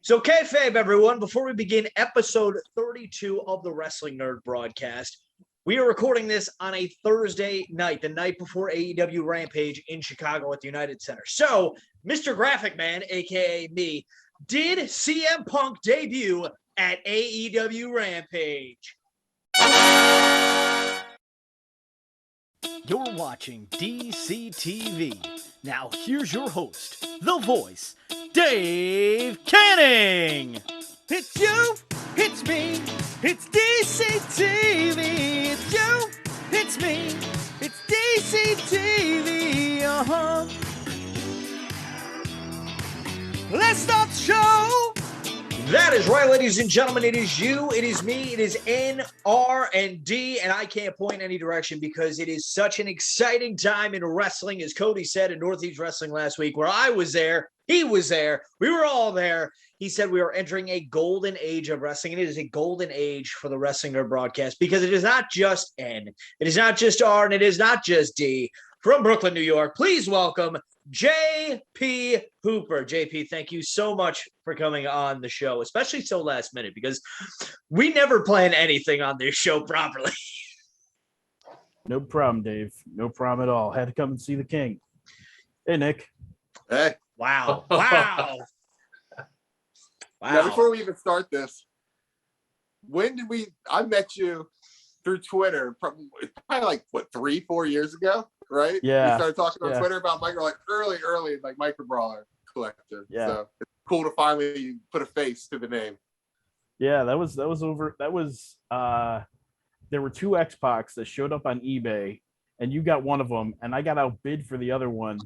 So, kayfabe, everyone, before we begin episode 32 of the Wrestling Nerd Broadcast, we are recording this on a Thursday night, the night before AEW Rampage in Chicago at the United Center. So, Mr. Graphic Man, a.k.a. me, did CM Punk debut at AEW Rampage? You're watching DaveCTV. Now here's your host, the voice, Dave Canning. It's you, it's me, it's DaveCTV. It's you, it's me, it's DaveCTV. Let's start the show. That is right, ladies and gentlemen. It is you, it is me, it is N.R.D, and I can't point any direction because it is such an exciting time in wrestling, as Cody said in Northeast Wrestling last week, where I was there, he was there, we were all there. He said we are entering a golden age of wrestling, and it is a golden age for the Wrestling Nerd Broadcast because it is not just N, it is not just R, and it is not just D. From Brooklyn, New York, please welcome JP Hooper. JP, thank you so much for coming on the show, especially so last minute, because we never plan anything on this show properly. No problem, Dave. No problem at all. Had to come and see the king. Hey, Nick. Hey. Wow. Wow. Now, before we even start this, I met you through Twitter, probably like, 3-4 years ago, right? Yeah. We started talking on Twitter about early, like Micro Brawler collector. Yeah. So it's cool to finally put a face to the name. Yeah, there were two X-Pacs that showed up on eBay, and you got one of them, and I got outbid for the other one.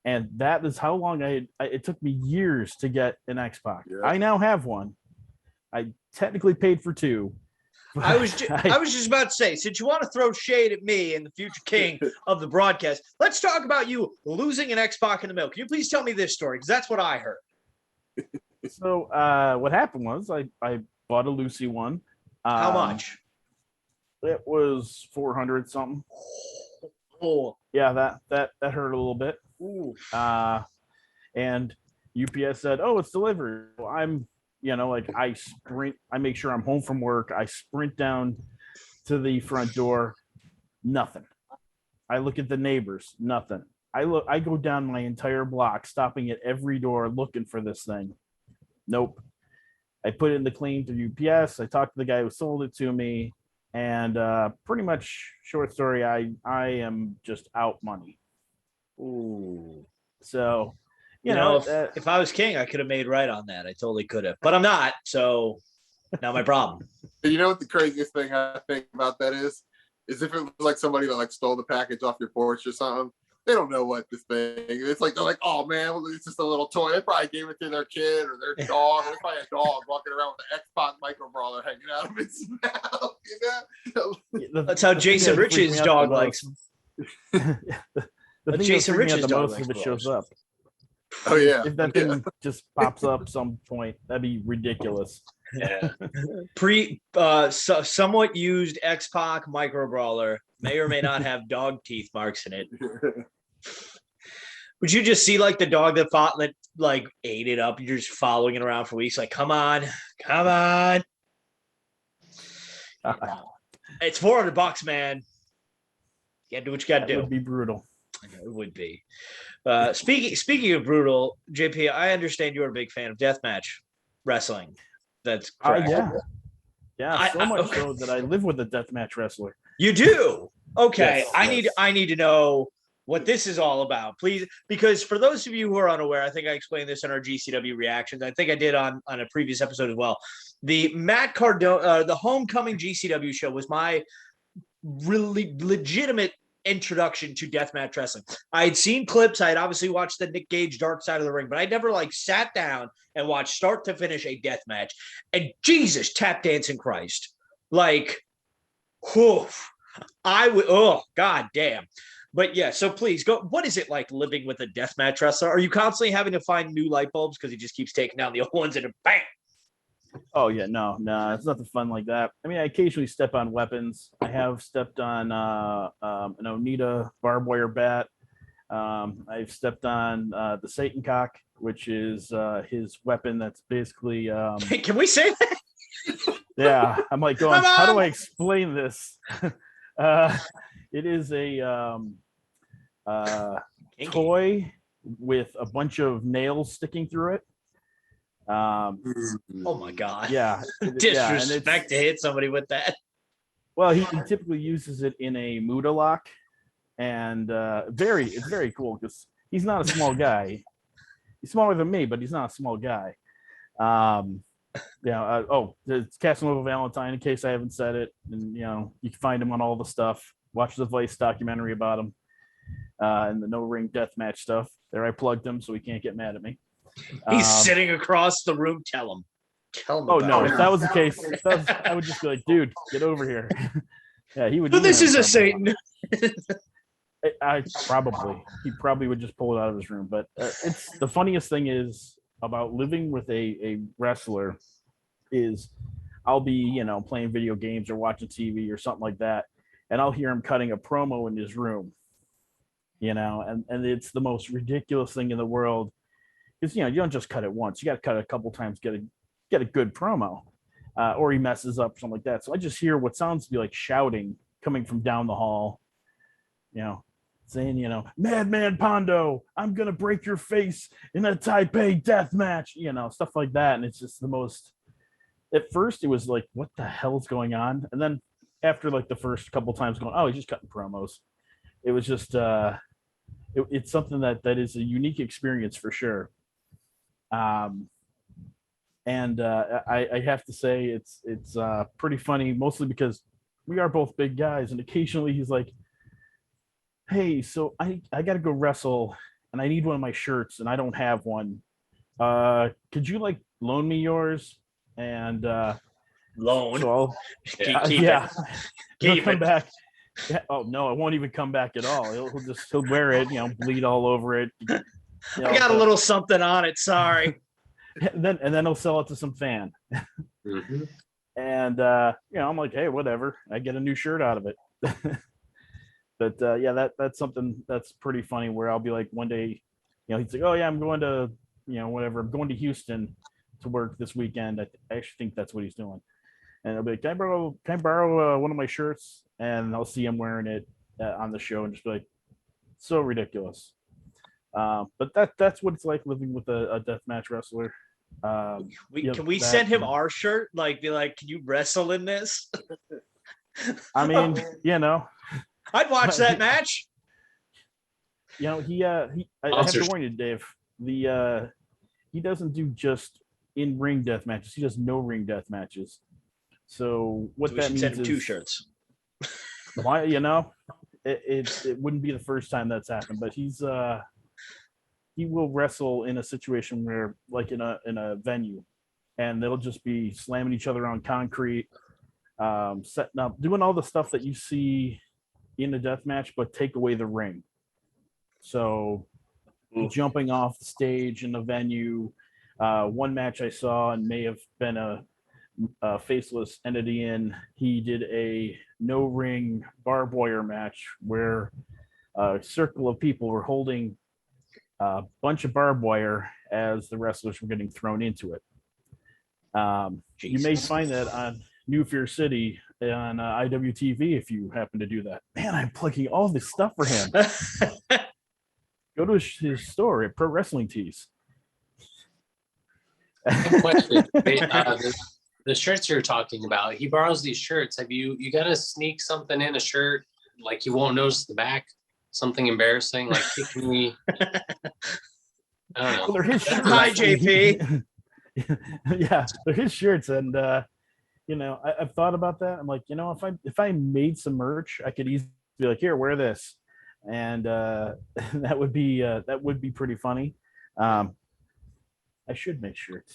And that is how long it took me years to get an X-Pac. Yeah. I now have one. I technically paid for two. I was just about to say, since you want to throw shade at me and the future king of the broadcast, let's talk about you losing an X-Pac in the mail. Can you please tell me this story? Because that's what I heard. So what happened was I bought a Lucy one. How much? It was 400 something. Oh, yeah, that hurt a little bit. Ooh. And UPS said, "Oh, it's delivered." Well, I make sure I'm home from work. I sprint down to the front door. Nothing. I look at the neighbors. Nothing. I go down my entire block, stopping at every door looking for this thing. Nope. I put it in the claim to UPS. I talked to the guy who sold it to me, and pretty much short story, I am just out money. Ooh. So, you know, if I was king, I could have made right on that. I totally could have, but I'm not. So not my problem. You know what the craziest thing I think about that is if it was like somebody that stole the package off your porch or something, they don't know what this thing. It's like, they're like, oh man, well, it's just a little toy. They probably gave it to their kid or their dog. There's probably a dog walking around with an X-Pac Micro Brawler hanging out of its mouth. You know? That's how Jason Rich's dog likes him. The Jason Rich's dog likes it shows up. Oh yeah. If that thing just pops up some point, that'd be ridiculous. Yeah. Somewhat used X-Pac Micro Brawler may or may not have dog teeth marks in it. Would you just see like the dog that ate it up? You're just following it around for weeks. Like, come on. It's $400, man. You gotta do what you gotta do. It would be brutal. It would be. Speaking of brutal, JP, I understand you're a big fan of deathmatch wrestling. That's correct. Yeah. So much so that I live with a deathmatch wrestler. You do? Okay. Yes, I need to know what this is all about, please. Because for those of you who are unaware, I think I explained this in our GCW reactions. I think I did on a previous episode as well. The Matt Cardona, the Homecoming GCW show was my really legitimate introduction to deathmatch wrestling. I had seen clips. I had obviously watched the Nick Gage Dark Side of the Ring, but I never sat down and watched start to finish a deathmatch. And Jesus, tap dancing Christ. God damn. But yeah, so please go. What is it like living with a deathmatch wrestler? Are you constantly having to find new light bulbs because he just keeps taking down the old ones and bam? Oh yeah, no, it's nothing fun like that. I mean, I occasionally step on weapons. I have stepped on an Onita barbed wire bat. I've stepped on the Satan cock. which is his weapon. That's basically Can we say that? yeah. I'm like going, Come how do on! I explain this? It is a toy with a bunch of nails sticking through it. Oh my god! Yeah, Disrespect to hit somebody with that. Well, he typically uses it in a Muda lock, and it's very cool because he's not a small guy. He's smaller than me, but he's not a small guy. It's Casanova Valentine, in case I haven't said it. And, you can find him on all the stuff. Watch the Vice documentary about him and the no-ring deathmatch stuff. There, I plugged him, so he can't get mad at me. He's sitting across the room. Tell him. Oh, no, if that was the case, I would just be like, dude, get over here. Yeah, he would. But this is a Satan. He probably would just pull it out of his room. But it's the funniest thing is about living with a wrestler is I'll be, playing video games or watching TV or something like that, and I'll hear him cutting a promo in his room, and it's the most ridiculous thing in the world because, you don't just cut it once. You got to cut it a couple times, get a good promo, or he messes up, something like that. So I just hear what sounds to be like shouting coming from down the hall, saying, Madman Pondo, I'm going to break your face in a Taipei death match, stuff like that. And it's just the most, at first it was like, what the hell's going on? And then after like the first couple times going, oh, he's just cutting promos. It was just, it's something that is a unique experience for sure. And I have to say it's pretty funny, mostly because we are both big guys, and occasionally he's like, hey, so I got to go wrestle, and I need one of my shirts, and I don't have one. Could you like loan me yours? And loan. So Keep yeah, Keep he'll come it. back. Yeah, oh no, it won't even come back at all. He'll wear it, bleed all over it. I got a little something on it. Sorry. And then he'll sell it to some fan. Mm-hmm. And I'm like, hey, whatever. I get a new shirt out of it. But that's something that's pretty funny. Where I'll be like, one day, he's like, oh yeah, I'm going to, whatever. I'm going to Houston to work this weekend. I actually think that's what he's doing. And I'll be like, can I borrow one of my shirts? And I'll see him wearing it on the show, and just be like, so ridiculous. But that's what it's like living with a deathmatch wrestler. Can we send him our shirt? Like, be like, can you wrestle in this? I mean, I'd watch that match. I have to warn you, Dave. He doesn't do just in-ring death matches. He does no-ring death matches. So what that means send him is 2 shirts. Why, it wouldn't be the first time that's happened, but he will wrestle in a situation where, like in a venue, and they'll just be slamming each other on concrete, setting up, doing all the stuff that you see in a death match, but take away the ring. So jumping off the stage in the venue. One match I saw, and may have been a faceless entity he did a no ring barbed wire match where a circle of people were holding a bunch of barbed wire as the wrestlers were getting thrown into it. You may find that on New Fear City on IWTV if you happen to do that. Man, I'm plugging all this stuff for him. Go to his store at Pro Wrestling Tees. Question. The shirts you're talking about, he borrows these shirts. Have you got to sneak something in a shirt like you won't notice the back? Something embarrassing, like kicking me. I don't know. Well, they're his shirts. Hi, JP. Yeah, they're his shirts, and I've thought about that. I'm like, if I made some merch, I could easily be like, here, wear this, and that would be pretty funny. I should make shirts.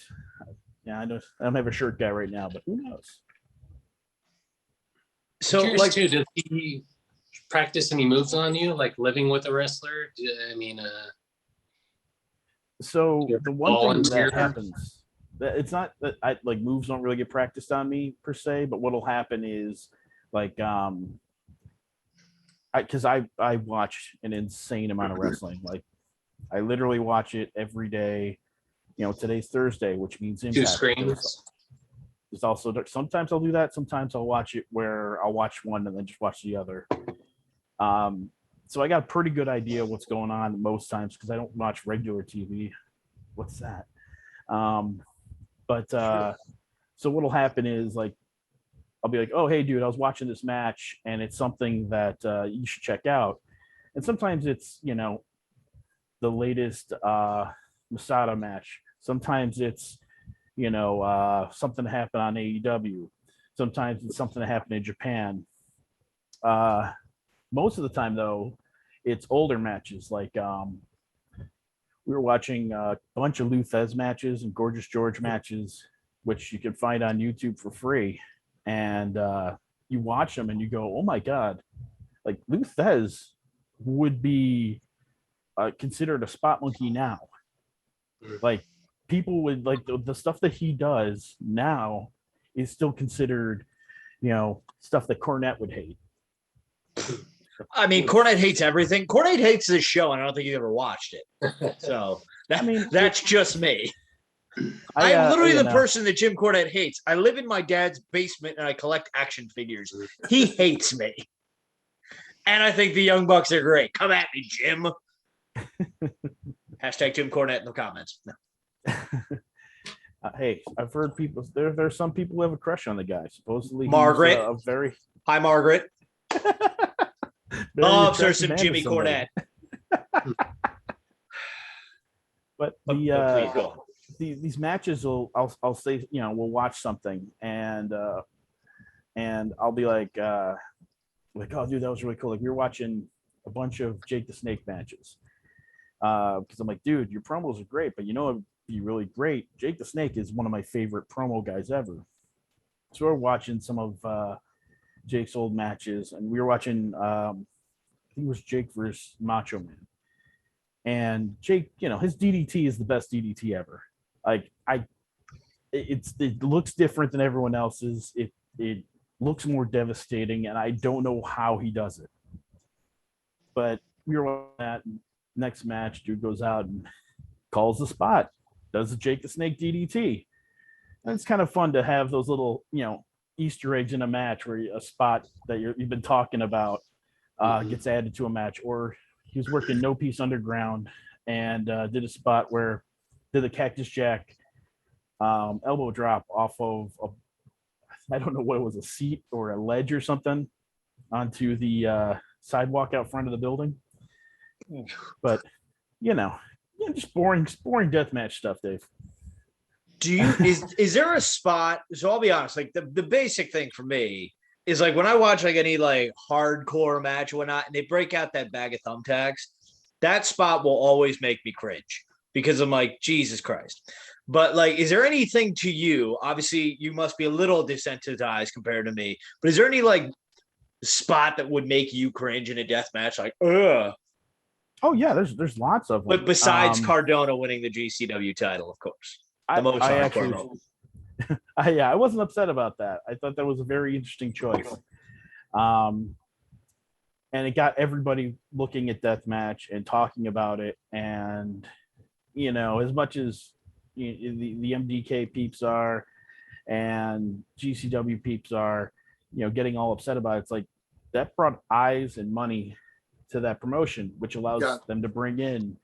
Yeah, I don't have a shirt guy right now, but who knows? So, like, too, does he practice any moves on you, like living with a wrestler? I mean, so the one thing that happens, it's not that moves don't really get practiced on me per se, but what'll happen is like, because I watch an insane amount of wrestling, like I literally watch it every day. You know, today's Thursday, which means Two Impact. screens. There's also sometimes I'll do that. Sometimes I'll watch it where I'll watch one and then just watch the other. So I got a pretty good idea what's going on most times because I don't watch regular TV. What's that? So what'll happen is like I'll be like, oh hey dude, I was watching this match and it's something that you should check out. And sometimes it's, you know, the latest Masada match. Sometimes it's, you know, something that happened on AEW. Sometimes it's something that happened in Japan. Most of the time, though, it's older matches. Like we were watching a bunch of Lou Thez matches and Gorgeous George matches, which you can find on YouTube for free. And you watch them and you go, oh, my God. Like Lou Thez would be considered a spot monkey now. Like people would like the stuff that he does now is still considered, you know, stuff that Cornette would hate. I mean, Cornette hates everything. Cornette hates this show, and I don't think you ever watched it. So that's just me. I am literally the person that Jim Cornette hates. I live in my dad's basement and I collect action figures. He hates me. And I think the Young Bucks are great. Come at me, Jim. Hashtag Jim Cornette in the comments. No. Hey, I've heard people. There's some people who have a crush on the guy. Supposedly, Margaret. A very Hi, Margaret. Loves her some man Jimmy to somebody. Cornette. But Please go. these matches I'll say, you know, we'll watch something and I'll be like, oh dude, that was really cool. Like we were watching a bunch of Jake the Snake matches. Because I'm like, dude, your promos are great, but you know it'd be really great. Jake the Snake is one of my favorite promo guys ever. So we're watching some of Jake's old matches, and we were watching I think it was Jake versus Macho Man. And Jake, you know, his DDT is the best DDT ever. Like it looks different than everyone else's. It looks more devastating, and I don't know how he does it. But we were watching that. Next match, dude goes out and calls the spot, does the Jake the Snake DDT. And it's kind of fun to have those little, you know, Easter eggs in a match where a spot that you've been talking about gets added to a match. Or he was working No Peace Underground and did a spot where did the Cactus Jack elbow drop off of I don't know what it was, a seat or a ledge or something onto the sidewalk out front of the building. But you know, just boring deathmatch stuff, Dave. Do you is there a spot? So I'll be honest, like the basic thing for me is like when I watch like any like hardcore match or whatnot, and they break out that bag of thumbtacks, that spot will always make me cringe because I'm like, Jesus Christ. But like, is there anything to you? Obviously, you must be a little desensitized compared to me, but is there any like spot that would make you cringe in a death match? Like, ugh. Oh yeah, there's lots of them. But besides Cardona winning the GCW title, of course, the most hardcore. I wasn't upset about that. I thought that was a very interesting choice. And it got everybody looking at deathmatch and talking about it. And you know, as much as the MDK peeps are and GCW peeps are, you know, getting all upset about it, it's like that brought eyes and money to that promotion, which allows them to bring in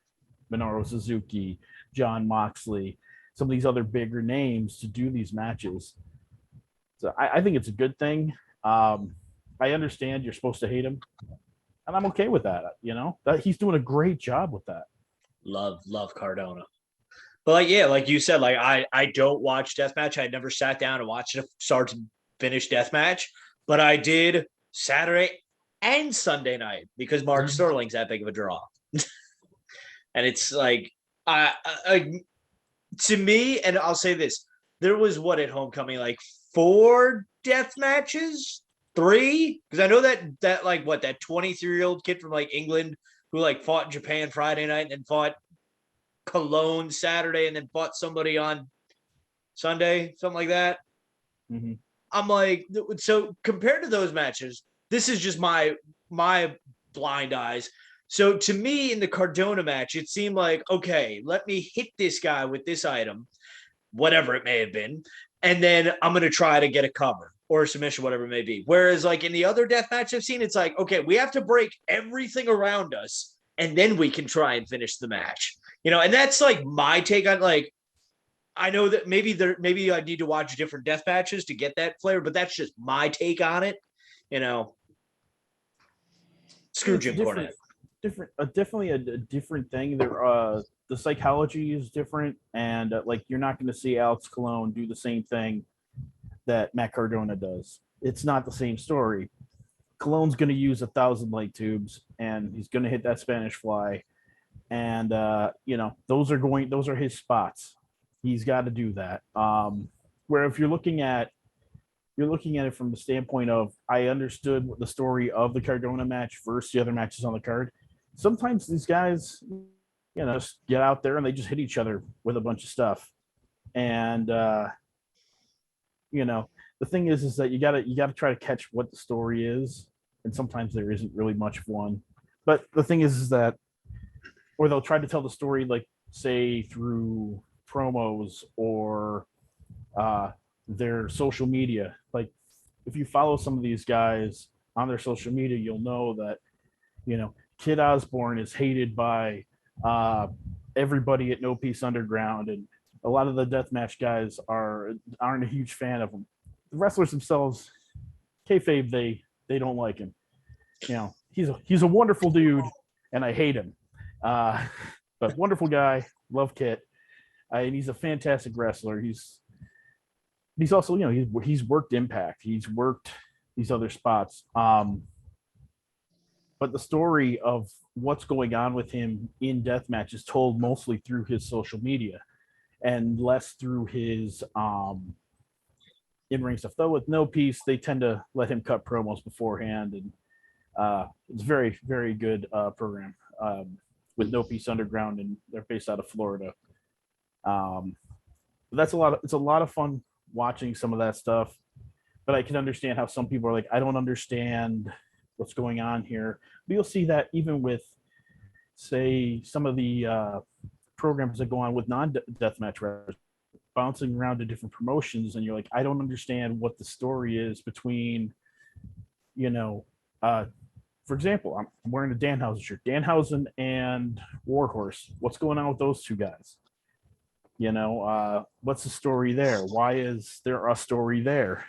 Minoru Suzuki, John Moxley, some of these other bigger names to do these matches. So I think it's a good thing. I understand you're supposed to hate him, and I'm okay with that. You know, that he's doing a great job with that. Love Cardona. But like, yeah, like you said, like I don't watch deathmatch. I never sat down and watched a start to finish deathmatch, but I did Saturday and Sunday night because Mark Sterling's that big of a draw. And it's like, to me, and I'll say this, there was what at Homecoming, like 4 death matches, 3? Because I know that like what, that 23-year-old kid from like England who like fought in Japan Friday night and then fought Cologne Saturday and then fought somebody on Sunday, something like that. Mm-hmm. I'm like, so compared to those matches, this is just my blind eyes. So to me, in the Cardona match, it seemed like, okay, let me hit this guy with this item, whatever it may have been, and then I'm going to try to get a cover or a submission, whatever it may be. Whereas like in the other death match I've seen, it's like, okay, we have to break everything around us and then we can try and finish the match. And that's like my take on, like, I know that maybe I need to watch different death matches to get that flavor, but that's just my take on it. Screw Jim Cornette. Definitely a different thing. The psychology is different, and like you're not going to see Alex Colon do the same thing that Matt Cardona does. It's not the same story. Colon's going to use 1,000 light tubes, and he's going to hit that Spanish fly, and those are his spots. He's got to do that. Where if you're looking at it from the standpoint of, I understood the story of the Cardona match versus the other matches on the card. Sometimes these guys, just get out there and they just hit each other with a bunch of stuff. And, the thing is that you gotta try to catch what the story is. And sometimes there isn't really much of one. But the thing is that, or they'll try to tell the story, like, say, through promos or their social media. Like, if you follow some of these guys on their social media, you'll know that, Kid Osborne is hated by everybody at No Peace Underground, and a lot of the deathmatch guys aren't a huge fan of him. The wrestlers themselves, kayfabe, they don't like him. He's a wonderful dude, and I hate him. But wonderful guy, love Kit, and he's a fantastic wrestler. He's also, he's worked Impact, he's worked these other spots. But the story of what's going on with him in deathmatch is told mostly through his social media and less through his in-ring stuff. Though with No Peace, they tend to let him cut promos beforehand, and it's very, very good program with No Peace Underground, and they're based out of Florida. It's a lot of fun watching some of that stuff, but I can understand how some people are like, I don't understand what's going on here. But you'll see that even with, say, some of the programs that go on with non-deathmatch wrestlers, bouncing around to different promotions, and you're like, I don't understand what the story is between, for example, I'm wearing a Danhausen shirt. Danhausen and Warhorse. What's going on with those two guys? What's the story there? Why is there a story there?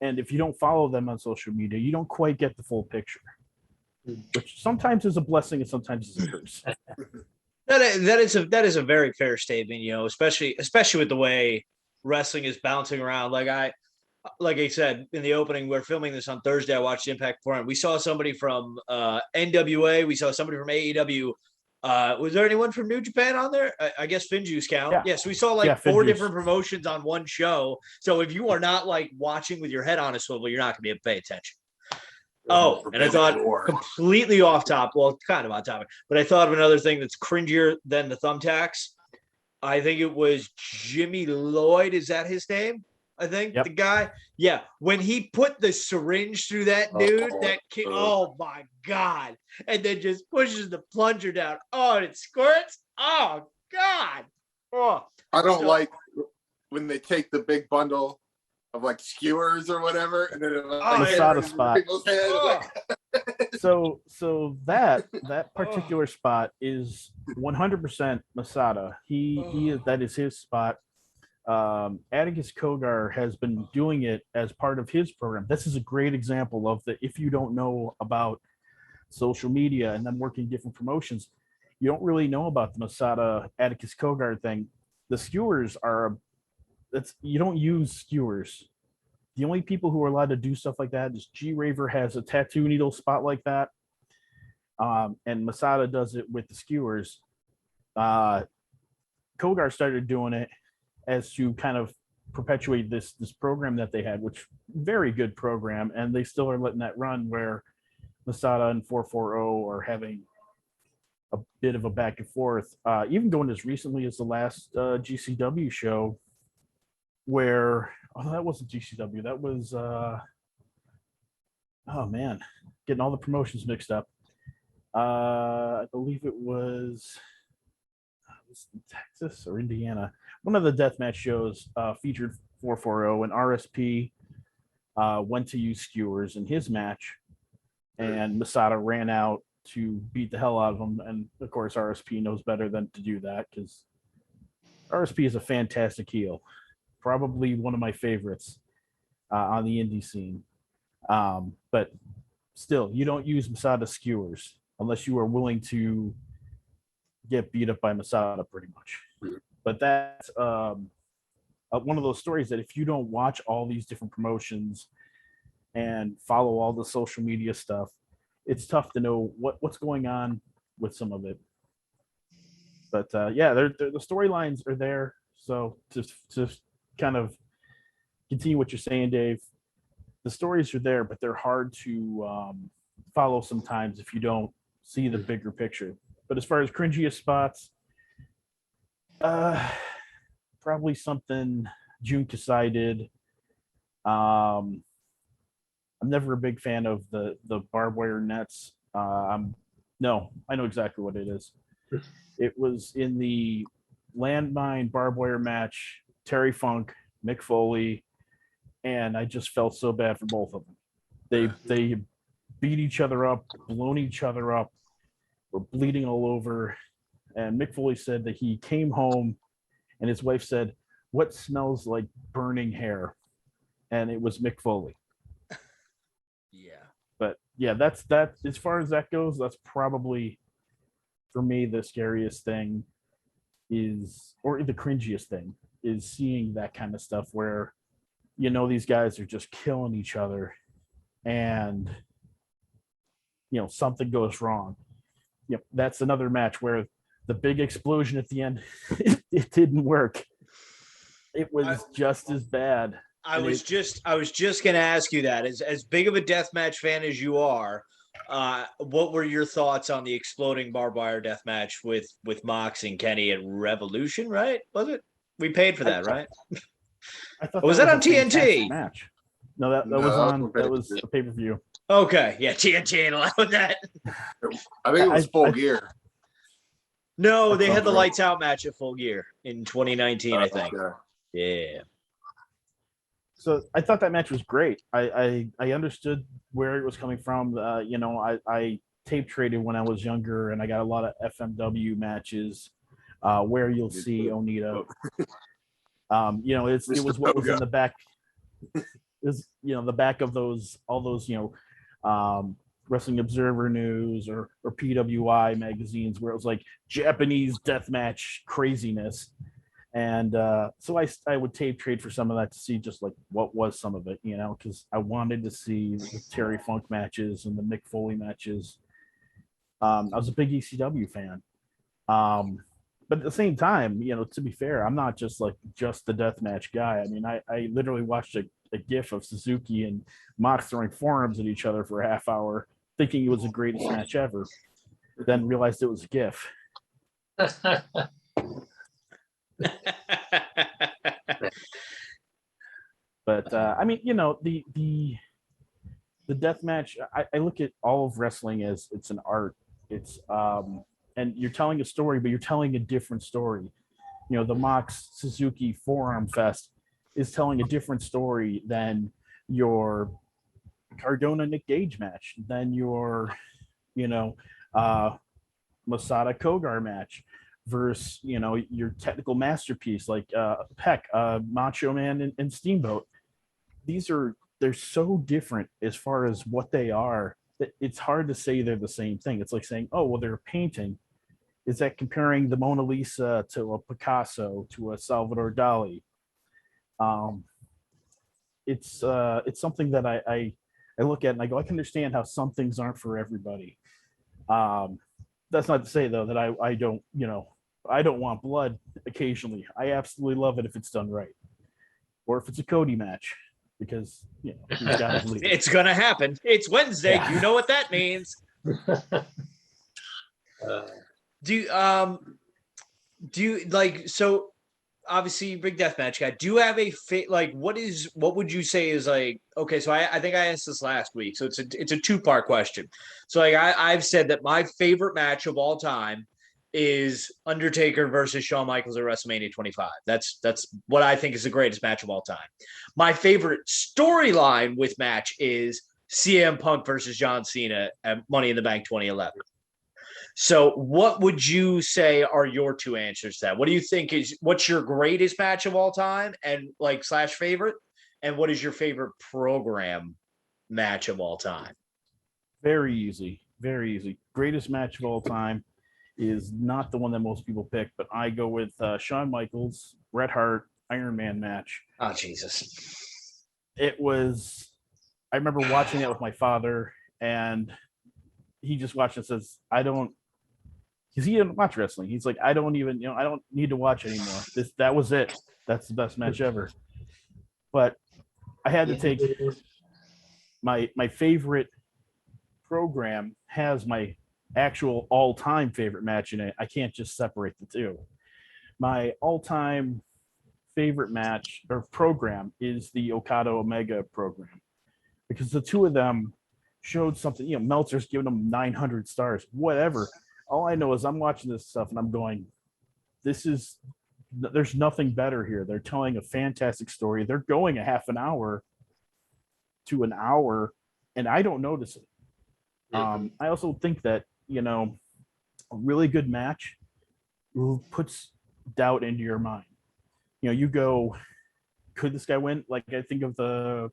And if you don't follow them on social media, you don't quite get the full picture, which sometimes is a blessing and sometimes is a curse. That is a very fair statement, especially with the way wrestling is bouncing around. Like I said in the opening, we're filming this on Thursday. I watched Impact beforehand. We saw somebody from NWA. We saw somebody from AEW. Was there anyone from New Japan on there? I guess Finjuice count. Yeah. Yes, we saw four different promotions on one show. So if you are not like watching with your head on a swivel, you're not going to be able to pay attention. Oh, and I thought completely off topic. Well, kind of on topic, but I thought of another thing that's cringier than the thumbtacks. I think it was Jimmy Lloyd. Is that his name? I think the guy. Yeah. When he put the syringe through that dude, oh my God. And then just pushes the plunger down. Oh, and it squirts. Oh God. Oh, I don't like when they take the big bundle of like skewers or whatever, and then Masada spot. So that particular spot is 100% Masada. That is his spot. Atticus Kogar has been doing it as part of his program. This is a great example of if you don't know about social media and then working different promotions, you don't really know about the Masada Atticus Kogar thing. The skewers you don't use skewers. The only people who are allowed to do stuff like that is G Raver has a tattoo needle spot like that. And Masada does it with the skewers. Kogar started doing it as to kind of perpetuate this program that they had, which very good program, and they still are letting that run where Masada and 440 are having a bit of a back and forth, even going as recently as the last GCW show where, that wasn't GCW, that was oh man, getting all the promotions mixed up. I believe it was Texas or Indiana. One of the deathmatch shows featured 440, and RSP went to use skewers in his match, and Masada ran out to beat the hell out of him. And of course, RSP knows better than to do that because RSP is a fantastic heel, probably one of my favorites on the indie scene. But still, you don't use Masada skewers unless you are willing to get beat up by Masada, pretty much. But that's one of those stories that if you don't watch all these different promotions and follow all the social media stuff, it's tough to know what's going on with some of it. But yeah, the storylines are there. So to kind of continue what you're saying, Dave, the stories are there, but they're hard to follow sometimes if you don't see the bigger picture. But as far as cringiest spots, probably something Jun Kasai did. I'm never a big fan of the barbed wire nets. No, I know exactly what it is. It was in the landmine barbed wire match, Terry Funk, Mick Foley, and I just felt so bad for both of them. They beat each other up, blown each other up, were bleeding all over. And Mick Foley said that he came home and his wife said, "What smells like burning hair?" And it was Mick Foley. Yeah. But yeah, that's that. As far as that goes, that's probably for me the scariest thing is, or the cringiest thing is seeing that kind of stuff where, you know, these guys are just killing each other and, you know, something goes wrong. Yep, that's another match where the big explosion at the end, it didn't work. It was just as bad. I was just going to ask you that. As big of a deathmatch fan as you are, what were your thoughts on the exploding barbed wire deathmatch with Mox and Kenny at Revolution? Right? Was it? We paid for that, right? I thought was that on TNT match? No, that was on. That was a pay per view. Okay, yeah, TNT ain't allowed that. I think it was Full Gear. No, they had the lights out match at Full Gear in 2019, I think. Okay. Yeah. So I thought that match was great. I understood where it was coming from. You know, I tape traded when I was younger, and I got a lot of FMW matches where you'll see Onita. You know, it was what was in the back. Is, you know, the back of all those you know, Wrestling Observer News or PWI magazines where it was like Japanese deathmatch craziness. And so I would tape trade for some of that to see just like what was some of it, you know, because I wanted to see the Terry Funk matches and the Mick Foley matches. I was a big ECW fan. But at the same time, you know, to be fair, I'm not just the deathmatch guy. I mean, I literally watched a gif of Suzuki and Mox throwing forearms at each other for a half hour, thinking it was the greatest match ever, then realized it was a gif. But I mean, you know, the death match, I look at all of wrestling as it's an art. It's and you're telling a story, but you're telling a different story. You know, the Mox Suzuki forearm fest is telling a different story than your Cardona Nick Gage match, than your, you know, Masada Kogar match versus, you know, your technical masterpiece like Peck, Macho Man and Steamboat. They're so different as far as what they are that it's hard to say they're the same thing. It's like saying, oh, well, they're a painting. Is that comparing the Mona Lisa to a Picasso, to a Salvador Dali? It's something that I look at and I go, I can understand how some things aren't for everybody. That's not to say though that I don't, you know, I don't want blood occasionally. I absolutely love it if it's done right, or if it's a Cody match, because, you know, he's got to bleed. It's gonna happen. It's Wednesday. Yeah. You know what that means. Do you like, so obviously big deathmatch guy. Do you have a what would you say is like, okay, so I think I asked this last week, so it's a two-part question. So like I've said that my favorite match of all time is Undertaker versus Shawn Michaels at WrestleMania 25. That's what I think is the greatest match of all time. My favorite storyline with match is CM Punk versus John Cena at Money in the Bank 2011. So what would you say are your two answers to that? What do you think what's your greatest match of all time and like / favorite? And what is your favorite program match of all time? Very easy. Very easy. Greatest match of all time is not the one that most people pick, but I go with Shawn Michaels, Bret Hart, Iron Man match. Oh, Jesus. I remember watching it with my father, and he just watched and says, because he didn't watch wrestling. He's like, I don't need to watch anymore. That was it. That's the best match ever. But I had to take my favorite program has my actual all-time favorite match in it. I can't just separate the two. My all-time favorite match or program is the Okada Omega program, because the two of them showed something. Meltzer's giving them 900 stars, whatever. All I know is I'm watching this stuff and I'm going, there's nothing better here. They're telling a fantastic story. They're going a half an hour to an hour, and I don't notice it. I also think that, a really good match puts doubt into your mind. You go, could this guy win? Like, I think of the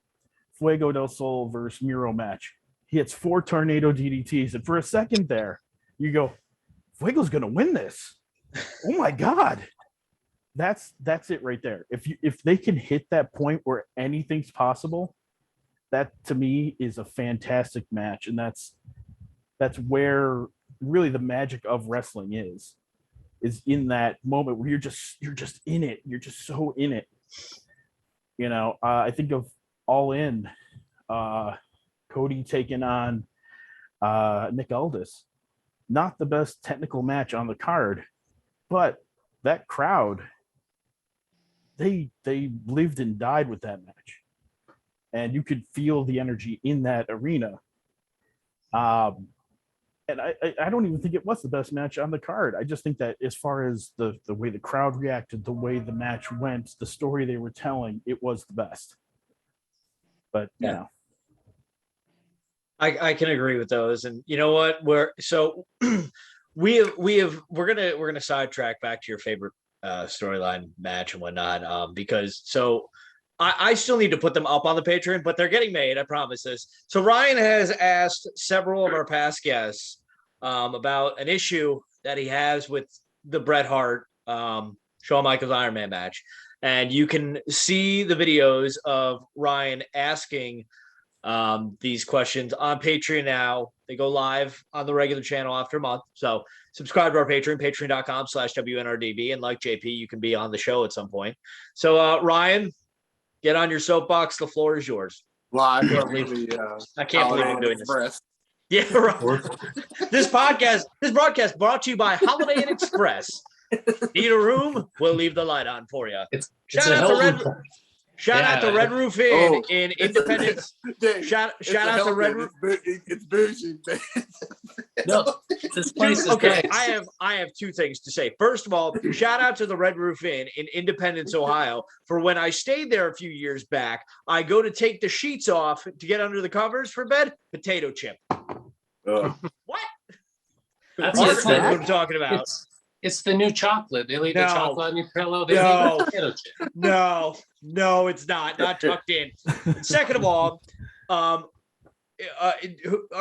Fuego del Sol versus Miro match. He hits 4 tornado DDTs, and for a second there, you go, Fuego's going to win this. Oh my God. That's it right there. If they can hit that point where anything's possible, that to me is a fantastic match. And that's where really the magic of wrestling is in that moment where you're just in it. You're just so in it. I think of All In, Cody taking on Nick Aldis. Not the best technical match on the card, but that crowd, they lived and died with that match, and you could feel the energy in that arena. And I don't even think it was the best match on the card. I just think that as far as the way the crowd reacted, the way the match went, the story they were telling, it was the best. But I can agree with those. And you know what? We're gonna sidetrack back to your favorite storyline match and whatnot. Because I still need to put them up on the Patreon, but they're getting made. I promise this. So Ryan has asked several of our past guests about an issue that he has with the Bret Hart Shawn Michaels Iron Man match. And you can see the videos of Ryan asking these questions on Patreon now. They go live on the regular channel after a month. So subscribe to our Patreon, patreon.com/WNRDB. And like JP, you can be on the show at some point. So Ryan, get on your soapbox. The floor is yours. Well, I can't believe I'm doing this. Yeah, right. This broadcast brought to you by Holiday Inn Express. Need a room? We'll leave the light on for you. Shout out to Red Roof Inn in Independence. Shout out to Red Roof. It's bougie. No, this place is okay. nice. I have two things to say. First of all, shout out to the Red Roof Inn in Independence, Ohio. For when I stayed there a few years back, I go to take the sheets off to get under the covers for bed. Potato chip. What? That's what I'm talking about. It's the new chocolate. They leave the chocolate on your pillow. They No. leave potato chip. No, it's not tucked in. Second of all, are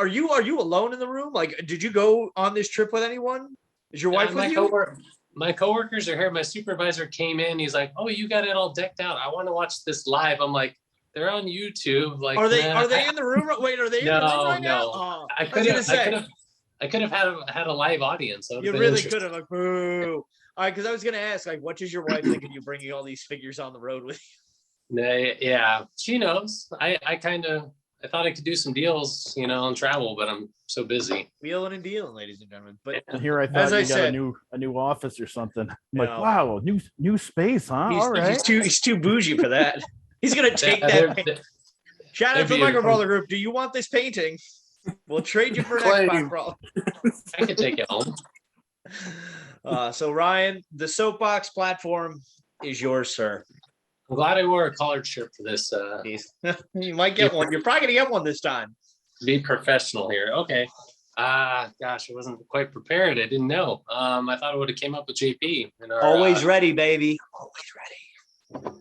you alone in the room? Like, did you go on this trip with anyone? Is your wife with you? My coworkers are here. My supervisor came in. He's like, "Oh, you got it all decked out. I want to watch this live." I'm like, "They're on YouTube." Like, are they in the room? Wait, are they in the room right now? Oh, I could have had a live audience. You really could have. Like, boo. All right, because I was gonna ask, like, what does your wife think of you bringing all these figures on the road with you? Yeah, she knows. I kind of I thought I could do some deals, and travel, but I'm so busy. Wheeling and dealing, ladies and gentlemen. But And here I thought As I you got said- a new office or something. I'm like, No. wow, new space, huh? he's, All right. he's too bougie for that. He's gonna take They're- that. they're- Shout out they're to the Micro beautiful. Brawler Group. Do you want this painting? We'll trade you for an Claim. Xbox Brawler. I could take it home. So Ryan, the soapbox platform is yours, sir. I'm glad I wore a collared shirt for this. You might get one. You're probably gonna get one this time. Be professional here. Okay. Gosh, I wasn't quite prepared. I didn't know. I thought I would have came up with JP. In our, Always ready, baby. Always ready.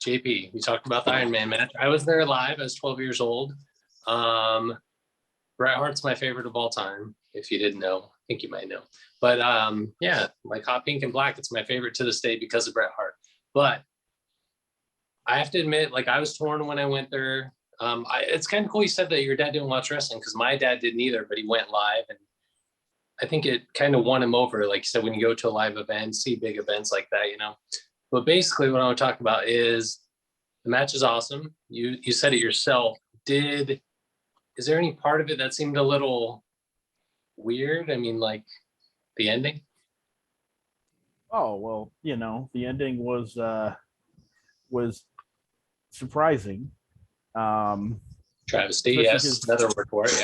JP, we talked about the Iron Man match. I was there live. I was 12 years old. Bret Hart's my favorite of all time. If you didn't know, I think you might know. But yeah, like Hot Pink and Black, it's my favorite to this day because of Bret Hart. But I have to admit, like I was torn when I went there. It's kind of cool you said that your dad didn't watch wrestling because my dad didn't either, but he went live. And I think it kind of won him over. Like you said, when you go to a live event, see big events like that, But basically what I want to talk about is the match is awesome. You said it yourself. Is there any part of it that seemed a little weird? I mean, like the ending? Oh, well, the ending was surprising. Travesty, especially yes, because- another word for it,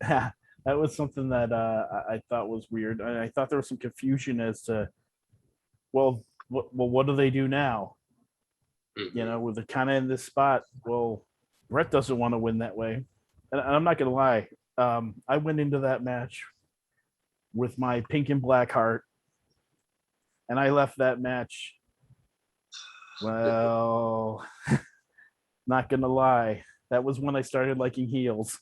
yeah. That was something that I thought was weird. I thought there was some confusion as to, well, what do they do now? Mhm. With the kind of in this spot. Well, Brett doesn't want to win that way, and I'm not gonna lie. I went into that match with my pink and black heart, and I left that match. Well, not gonna lie, that was when I started liking heels.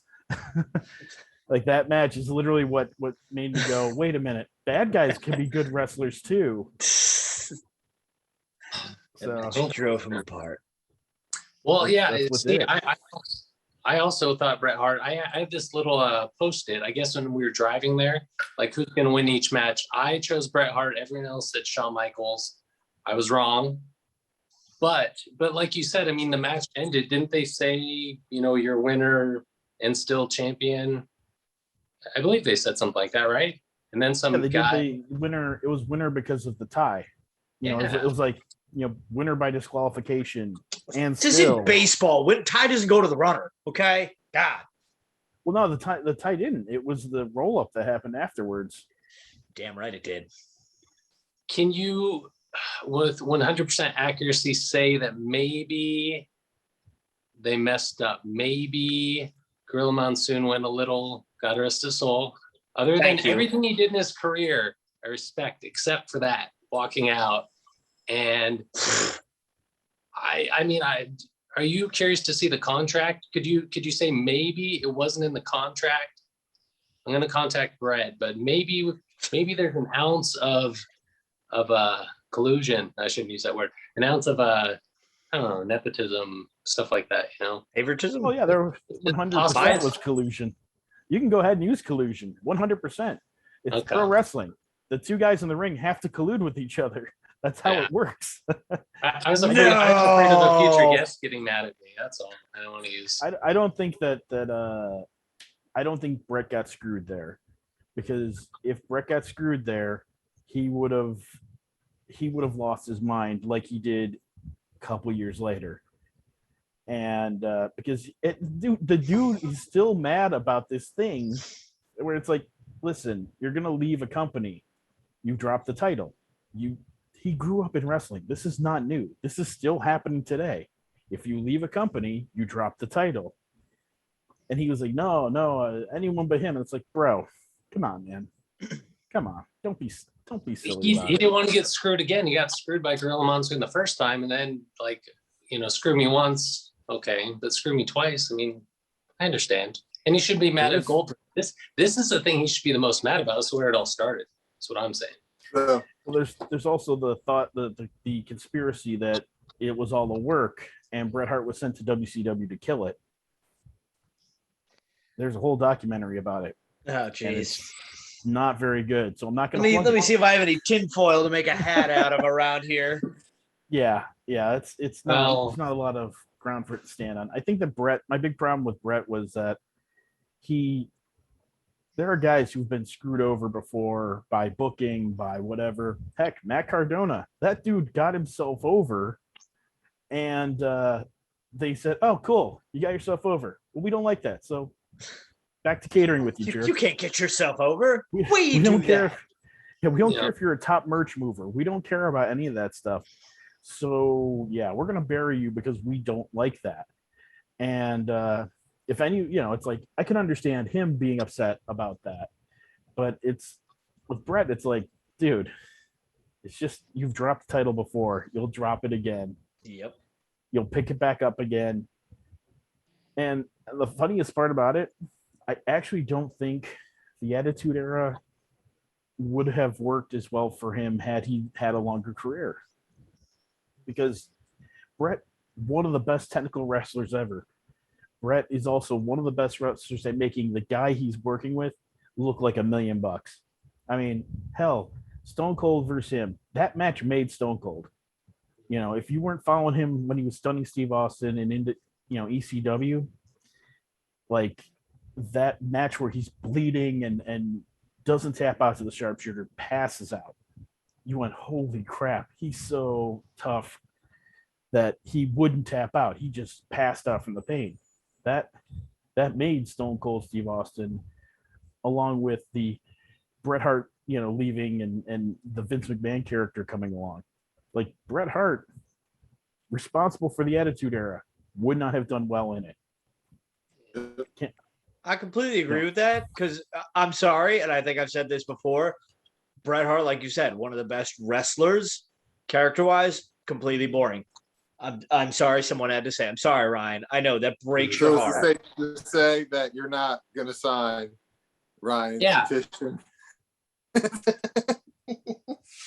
Like that match is literally what made me go, wait a minute, bad guys can be good wrestlers too. So She drove him apart. Well, yeah, That's what see, did it. I also thought Bret Hart, I had this little post-it, I guess when we were driving there, like who's going to win each match. I chose Bret Hart. Everyone else said Shawn Michaels. I was wrong. But like you said, I mean, the match ended. Didn't they say, your winner and still champion? I believe they said something like that, right? And then some yeah, they guy. did the winner. It was winner because of the tie. It Yeah. was like winner by disqualification, and This still. isn't baseball. Tie doesn't go to the runner. Okay, God, Well, no, the tie didn't. It was the roll up that happened afterwards. damn right it did. Can you, with 100% accuracy, say that maybe they messed up? Maybe Gorilla Monsoon went a little, God rest his soul. Other than Thank you. everything he did in his career, I respect, except for that, walking out. And are you curious to see the contract? Could you say maybe it wasn't in the contract? I'm going to contact Brett, but maybe there's an ounce of collusion. I shouldn't use that word. An ounce of I don't know, nepotism, stuff like that. Favoritism. Oh yeah, there 100% Possible. was collusion. You can go ahead and use collusion. 100%. It's Okay. pro wrestling. The two guys in the ring have to collude with each other. That's how Yeah. it works. I was afraid of the future No. guests getting mad at me. That's all. I don't want to use. I don't think that I don't think Brett got screwed there, because if Brett got screwed there, he would have lost his mind like he did a couple years later. And because the dude is still mad about this thing where it's like, listen, you're gonna leave a company, you drop the title, he grew up in wrestling. This is not new. This is still happening today. If you leave a company, you drop the title. And he was like, no, anyone but him. And it's like, bro, come on, man. Come on. Don't be silly He about it. didn't want to get screwed again. He got screwed by Gorilla Monsoon the first time, and then screw me once, okay, but screw me twice. I mean, I understand. And he should be mad at Goldberg. This is the thing he should be the most mad about. That's where it all started. That's what I'm saying. So, Well, there's also the thought, the conspiracy that it was all a work and Bret Hart was sent to WCW to kill it. There's a whole documentary about it. Oh, And jeez. it's not very good. So I'm not Let going to. me see if I have any tinfoil to make a hat out of around here. Yeah. It's not. Well- There's not a lot of ground for it to stand on. I think that my big problem with Brett was that there are guys who've been screwed over before by booking, by whatever. Heck, Matt Cardona, that dude got himself over, and they said, "Oh, cool, you got yourself over." Well, we don't like that, so back to catering with you, jerk. You can't get yourself over. We don't care. We don't care if you're a top merch mover. We don't care about any of that stuff. So yeah, we're gonna bury you because we don't like that. And if any, it's like I can understand him being upset about that, but it's with Brett, it's like, dude, it's just you've dropped the title before, you'll drop it again. Yep. You'll pick it back up again. And the funniest part about it, I actually don't think the Attitude Era would have worked as well for him had he had a longer career. Because Brett, one of the best technical wrestlers ever. Brett is also one of the best wrestlers at making the guy he's working with look like $1 million. I mean, hell, Stone Cold versus him. That match made Stone Cold. If you weren't following him when he was stunning Steve Austin and into, ECW, like that match where he's bleeding and doesn't tap out to the sharpshooter, passes out. You went, holy crap, he's so tough that he wouldn't tap out. He just passed out from the pain. That made Stone Cold Steve Austin, along with the Bret Hart, leaving and the Vince McMahon character coming along. Like Bret Hart, responsible for the Attitude Era, would not have done well in it. I completely agree with that because I'm sorry, and I think I've said this before. Bret Hart, like you said, one of the best wrestlers, character-wise, completely boring. I'm sorry, someone had to say. I'm sorry, Ryan. I know that breaks your heart. Safe to say that you're not going to sign Ryan's petition.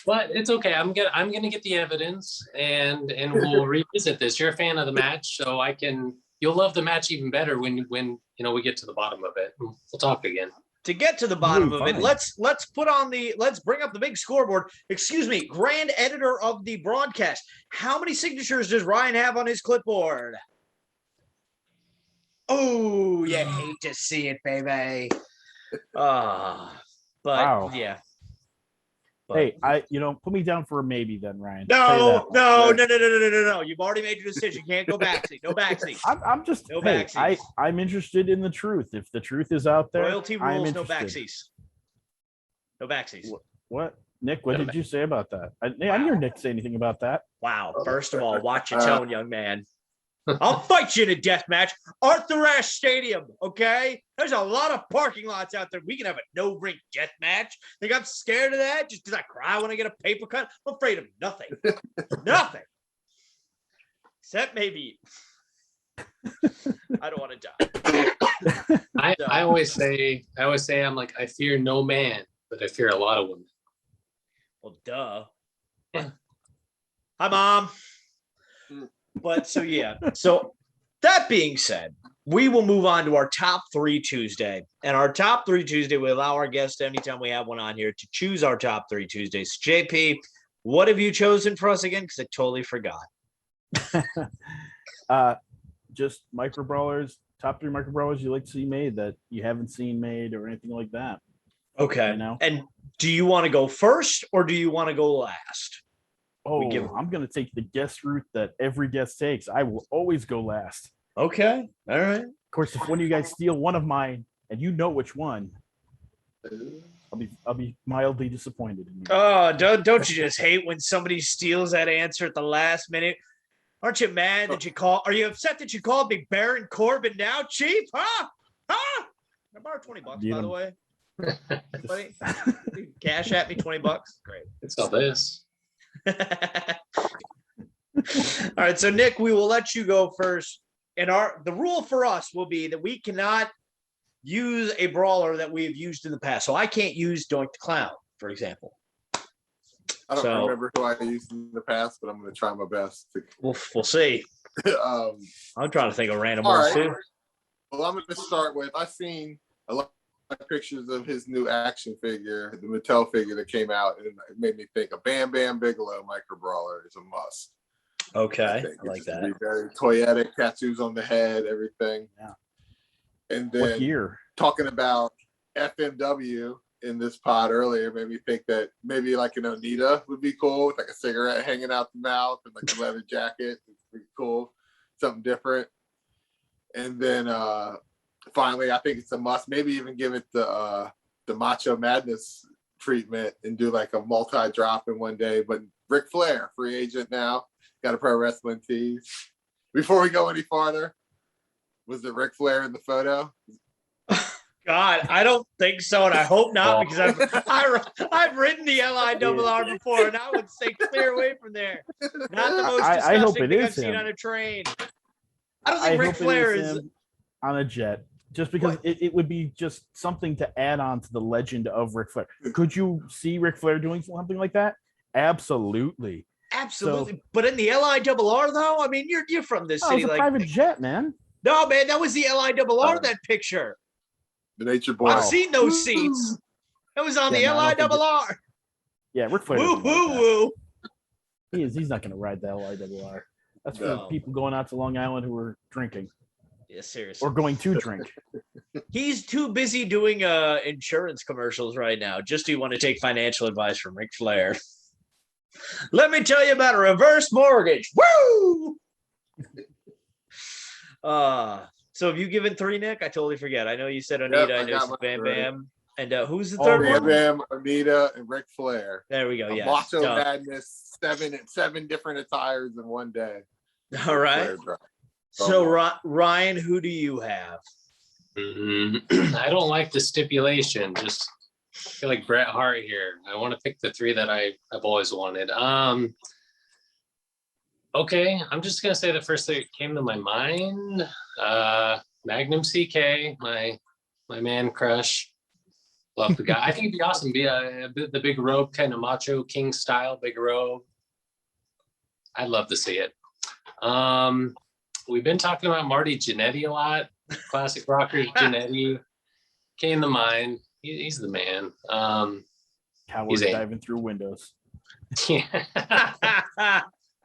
But it's okay. I'm gonna get the evidence and we'll revisit this. You're a fan of the match, so you'll love the match even better when we get to the bottom of it. We'll talk again. To get to the bottom of it, let's bring up the big scoreboard. Excuse me, grand editor of the broadcast. How many signatures does Ryan have on his clipboard? Oh, you hate to see it, baby. Wow. Yeah. Hey, put me down for a maybe then, Ryan. No. You've already made your decision. You can't go backseat. No backseat. I'm just no backseat. I'm interested in the truth. If the truth is out there, royalty rules, no backseats. No backseats. What? Nick, what did you say about that? I didn't hear Nick say anything about that. Wow. First of all, watch your tone, young man. I'll fight you in a death match. Arthur Ashe Stadium, okay? There's a lot of parking lots out there. We can have a no-ring death match. Think I'm scared of that just because I cry when I get a paper cut? I'm afraid of nothing. Nothing. Except maybe I don't want to die. I always say I'm like, I fear no man, but I fear a lot of women. Well, duh. Yeah. Hi, Mom. But so that being said, we will move on to our top 3 Tuesday. And our top 3 Tuesday, we allow our guests anytime we have one on here to choose our top 3 Tuesdays. JP, what have you chosen for us again? Because I totally forgot. Just micro brawlers, top 3 micro brawlers you like to see made that you haven't seen made or anything like that. Okay. And do you want to go first or do you want to go last? Oh, I'm going to take the guest route that every guest takes. I will always go last. Okay. All right. Of course, if one of you guys steal one of mine and you know which one, I'll be mildly disappointed in you. Oh, don't you just hate when somebody steals that answer at the last minute? Aren't you mad that you call? Are you upset that you called me Baron Corbin now, Chief? Huh? I borrowed $20, by the way. Anybody? Cash at me $20. Great. It's all this. All right, so Nick, we will let you go first. And the rule for us will be that we cannot use a brawler that we have used in the past. So I can't use Doink the Clown, for example. I don't remember who I used in the past, but I'm going to try my best. We'll see. I'm trying to think of random ones too. Well, I'm going to start with, I've seen a lot of pictures of his new action figure, the Mattel figure that came out, and it made me think a Bam Bam Bigelow micro brawler is a must. Okay, think I like it's just that. be very toyetic, tattoos on the head, everything. Yeah. And What then year? talking about FMW in this pod earlier made me think that maybe like an Onita would be cool with like a cigarette hanging out the mouth and like a leather jacket. It's pretty cool, something different. And then finally, I think it's a must. Maybe even give it the Macho Madness treatment and do like a multi-drop in one day. But Ric Flair, free agent now, got a pro wrestling tease. Before we go any farther, was it Ric Flair in the photo? God, I don't think so, and I hope not, because I've ridden the LIRR before, and I would stay clear away from there. Not the most I hope disgusting it thing is I've seen him. on a train. I don't think Ric hope it Flair is. him on a jet, just because it would be just something to add on to the legend of Ric Flair. Could you see Ric Flair doing something like that? Absolutely. Absolutely. But in the LIRR, though, I mean, you're from this Oh, city. it's a Like, private jet, man. no, man, that was the LIRR, that picture. The Nature Boy. I've seen those seats. That was on the Yeah, no, I don't think LIRR. Yeah, Ric Flair. Woo, doesn't like woo, that. woo. He's not going to ride the LIRR. That's for No. people going out to Long Island who are drinking Yeah, seriously. or going to drink. He's too busy doing insurance commercials right now. Just do you want to take financial advice from Ric Flair? Let me tell you about a reverse mortgage. Woo! So have you given 3, Nick? I totally forget. I know you said Onita. Yep, I I know you got said mine Bam right. Bam. And who's the Oh, third Bam one? Bam, Onita, and Ric Flair. There we go. A Yes. Macho Done. Madness, seven different attires in one day. All right. Flair drop. So Ryan, who do you have? I don't like the stipulation. Just feel like Bret Hart here. I want to pick the 3 that I've always wanted. Okay, I'm just gonna say the first thing that came to my mind. Magnum CK, my man crush. Love the guy. I think it'd be awesome. Be the big robe, kind of Macho King style, big robe. I'd love to see it. We've been talking about Marty Jannetty a lot. Classic rockers, Jannetty came to mind. He's the man. Cowards diving through windows. Yeah.